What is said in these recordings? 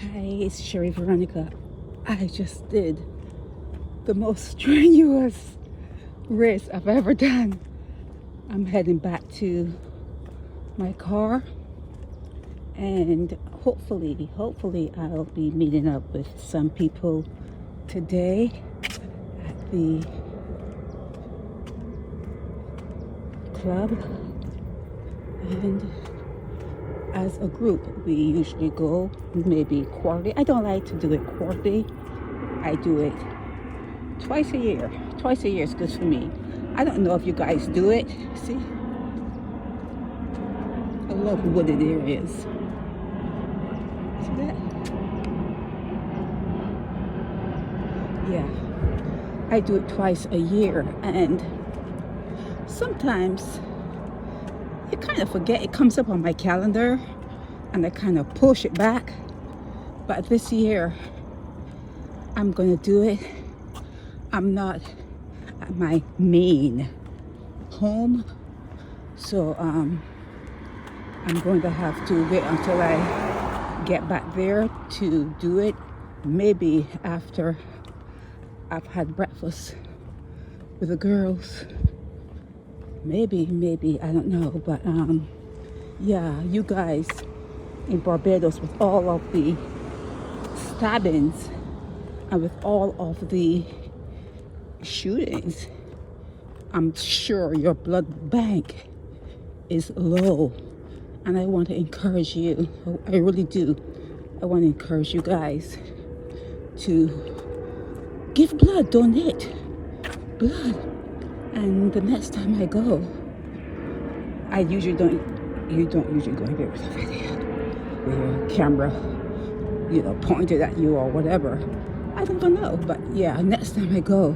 Hi, it's Sherry Veronica. I just did the most strenuous race I've ever done. I'm heading back to my car, and hopefully I'll be meeting up with some people today at the club. And as a group, we usually go maybe quarterly. I don't like to do it quarterly. I do it twice a year. Twice a year is good for me. I don't know if you guys do it. See? I love wooded areas. See that? Yeah. I do it twice a year, and sometimes you kind of forget. It comes up on my calendar and I kind of push it back. But this year I'm gonna do it. I'm not at my main home, so I'm going to have to wait until I get back there to do it. Maybe after I've had breakfast with the girls. Maybe, I don't know. But yeah, you guys in Barbados, with all of the stabbings and with all of the shootings, I'm sure your blood bank is low. And I want to encourage you, I really do. I want to encourage you guys to give blood, donate blood. And the next time I go, you don't usually go there with a video, with your camera, pointed at you or whatever. I don't know, but yeah, next time I go,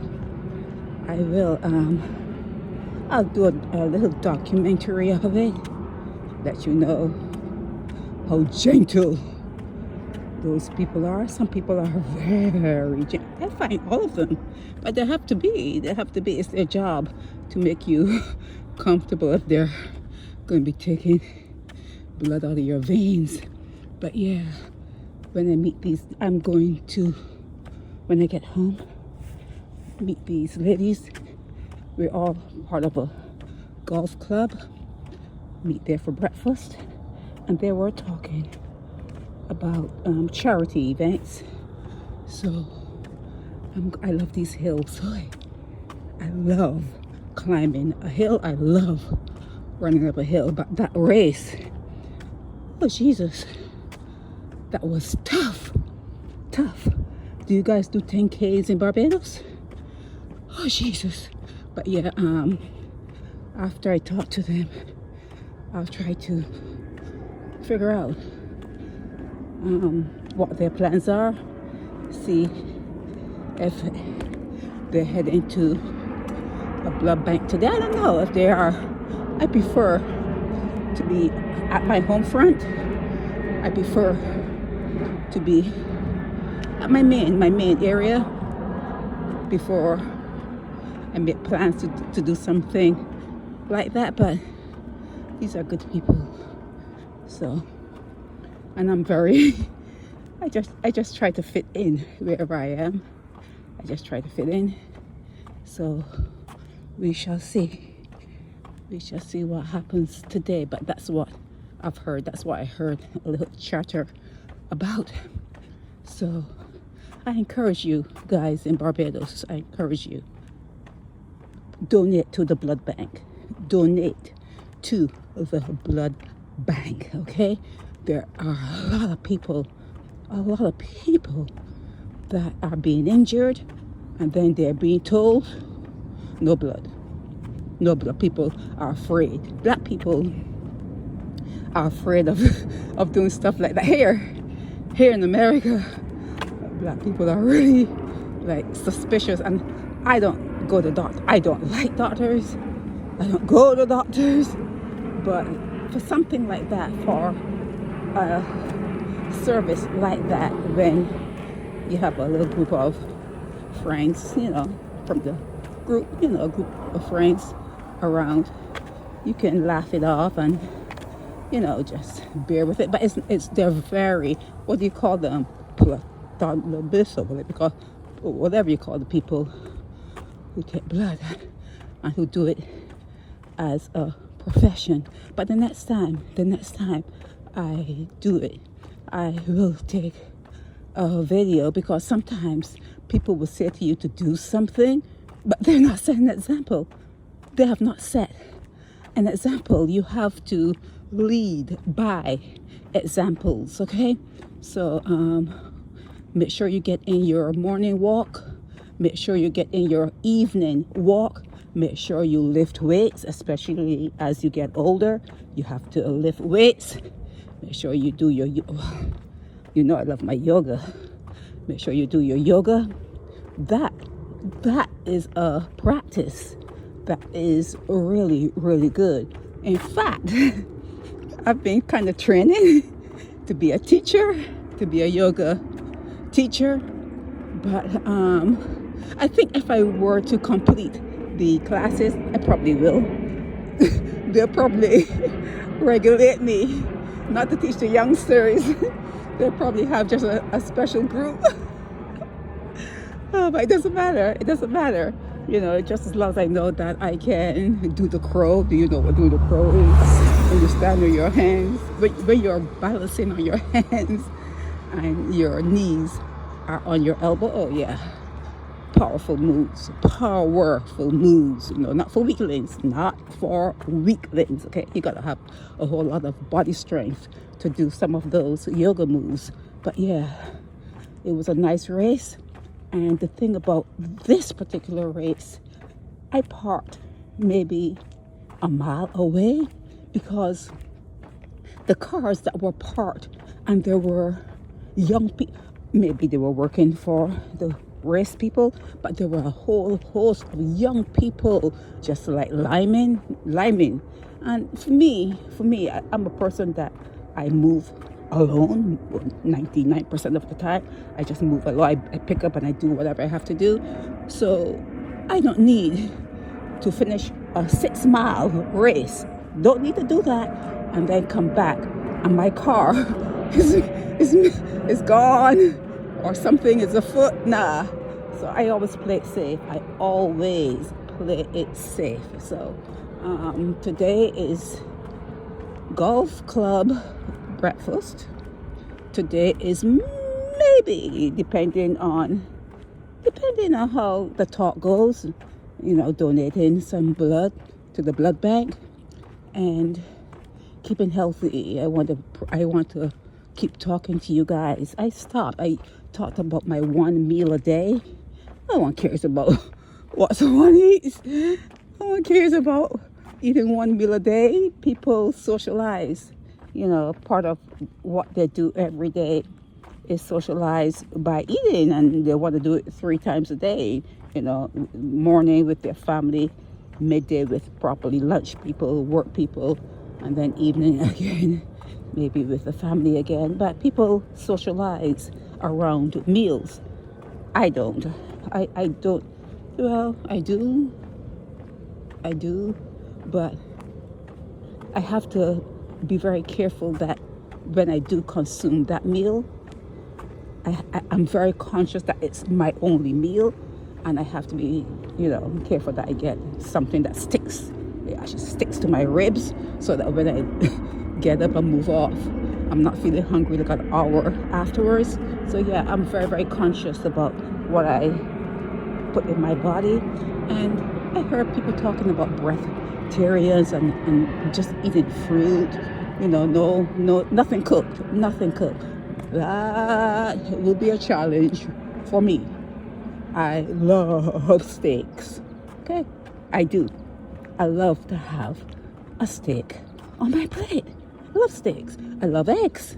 I will, I'll do a little documentary of it, let you know how gentle those people are. Some people are very gentle. I find all of them, but they have to be. It's their job to make you comfortable if they're going to be taking blood out of your veins. But yeah, when I meet these, I'm going to, when I get home, meet these ladies. We're all part of a golf club. Meet there for breakfast, and they were talking about charity events. So I love these hills. I love climbing a hill. I love running up a hill. But that race, oh Jesus, that was tough. Do you guys do 10Ks in Barbados? Oh Jesus. But yeah, after I talk to them, I'll try to figure out what their plans are, see if they're heading to a blood bank today. I don't know if they are. I prefer to be at my home front. I prefer to be at my main area before I make plans to do something like that. But these are good people, so. And I'm very, I just try to fit in wherever I am. I just try to fit in. So we shall see. We shall see what happens today. But that's what I've heard. That's what I heard a little chatter about. So I encourage you guys in Barbados, I encourage you, donate to the blood bank. Donate to the blood bank, okay? There are a lot of people that are being injured, and then they're being told no blood. People are afraid. Black people are afraid of doing stuff like that. Here in America, black people are really suspicious, and I don't go to doctors. I don't like doctors. I don't go to doctors. But for something like that, for a service like that, when you have a little group of friends, from the group, a group of friends around, you can laugh it off and you know, just bear with it. But they're very, what do you call them? Because whatever you call the people who take blood and who do it as a profession. But the next time I do it, I will take a video, because sometimes people will say to you to do something, but they're not setting an example. They have not set an example. You have to lead by examples, okay? So make sure you get in your morning walk. Make sure you get in your evening walk. Make sure you lift weights, especially as you get older. You have to lift weights. Make sure you do your, you know I love my yoga. Make sure you do your yoga. That is a practice that is really, really good. In fact, I've been kind of training to be a teacher, to be a yoga teacher. But I think if I were to complete the classes, I probably will. They'll probably regulate me not to teach the youngsters. They'll probably have just a special group. Oh, but it doesn't matter. It doesn't matter. You know, just as long as I know that I can do the crow. Do you know what do the crow is? When you stand on your hands, when you're balancing on your hands and your knees are on your elbow. Oh yeah, powerful moves, you know, not for weaklings, okay? You gotta have a whole lot of body strength to do some of those yoga moves. But yeah, it was a nice race. And the thing about this particular race, I parked maybe a mile away, because the cars that were parked, and there were young people, maybe they were working for the race people, but there were a whole host of young people just like liming. And for me, I'm a person that I move alone 99% of the time. I just move alone. I pick up and I do whatever I have to do. So I don't need to finish a 6-mile race. Don't need to do that and then come back and my car is gone or something is afoot. Nah. So I always play it safe. So today is golf club breakfast. Today is maybe, depending on how the talk goes, you know, donating some blood to the blood bank and keeping healthy. I want to keep talking to you guys. I talked about my one meal a day. No one cares about what someone eats. No one cares about eating one meal a day. People socialize. You know, part of what they do every day is socialize by eating, and they want to do it 3 times a day. You know, morning with their family, midday with properly lunch people, work people, and then evening again, maybe with the family again. But people socialize around meals. I don't. I don't. Well, I do, but I have to be very careful that when I do consume that meal, I'm very conscious that it's my only meal, and I have to be, you know, careful that I get something that sticks. It actually sticks to my ribs, so that when I get up and move off, I'm not feeling hungry like an hour afterwards. So yeah, I'm very, very conscious about what I put in my body. And I heard people talking about breatharians and just eating fruit, you know, no, nothing cooked. That will be a challenge for me. I love steaks. Okay, I do. I love to have a steak on my plate. I love steaks. I love eggs.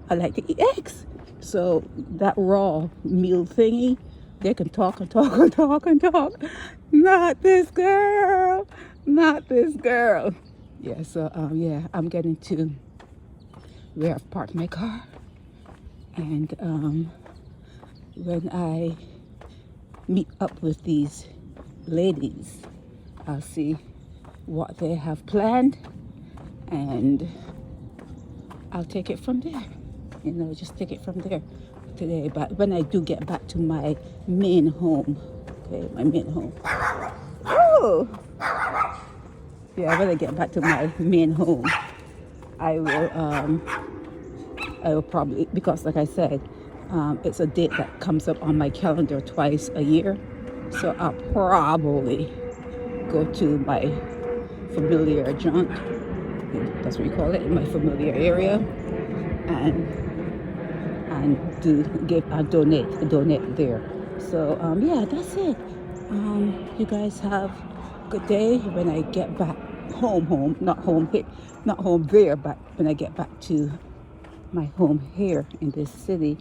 I like to eat eggs. So that raw meal thingy, they can talk. Not this girl. Yeah, so yeah, I'm getting to where I've parked my car. And when I meet up with these ladies, I'll see what they have planned and I'll take it from there. You know, just take it from there today. But when I do get back to my main home, okay, my main home. Oh! Yeah, when I get back to my main home, I will probably, because like I said, it's a date that comes up on my calendar twice a year. So I'll probably go to my familiar jaunt, that's what you call it, in my familiar area, and donate there. So yeah, that's it. You guys have a good day. When I get back home, not home here, not home there, but when I get back to my home here in this city,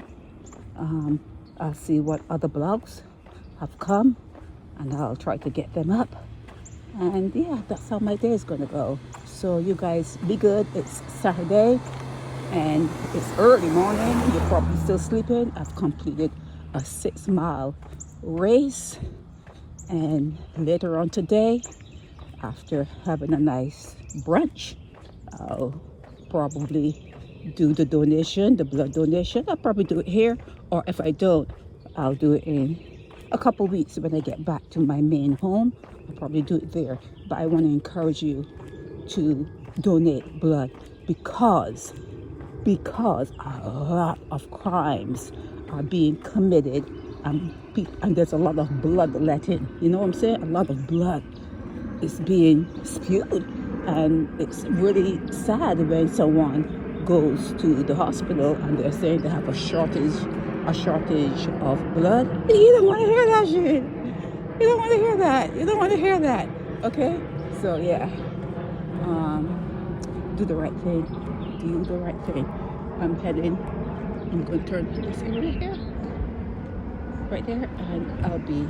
I'll see what other blogs have come, and I'll try to get them up. And yeah, that's how my day is gonna go. So you guys be good. It's Saturday and it's early morning. You're probably still sleeping. I've completed a 6-mile race, and later on today, after having a nice brunch, I'll probably do the donation, the blood donation. I'll probably do it here, or if I don't, I'll do it in a couple weeks when I get back to my main home. I'll probably do it there. But I want to encourage you to donate blood because a lot of crimes are being committed, and there's a lot of bloodletting. You know what I'm saying? A lot of blood is being spewed, and it's really sad when someone goes to the hospital and they're saying they have a shortage of blood. You don't want to hear that shit. You don't want to hear that. You don't want to hear that. Okay? So yeah. Do the right thing. Do the right thing. I'm going to turn to this area here. Right there. And I'll be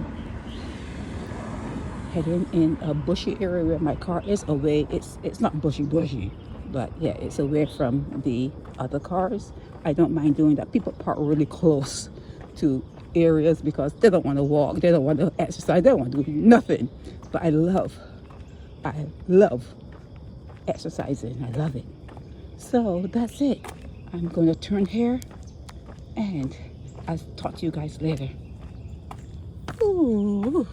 heading in a bushy area where my car is away. It's not bushy, but yeah, it's away from the other cars. I don't mind doing that. People park really close to areas because they don't want to walk, they don't want to exercise, they don't want to do nothing. But I love exercising. I love it. So that's it. I'm going to turn here, and I'll talk to you guys later. Ooh.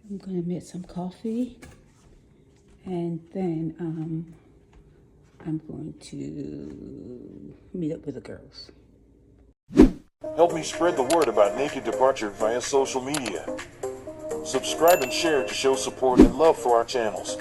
I'm going to make some coffee, and then I'm going to meet up with the girls. Help me spread the word about Naked Departure via social media. Subscribe and share to show support and love for our channels.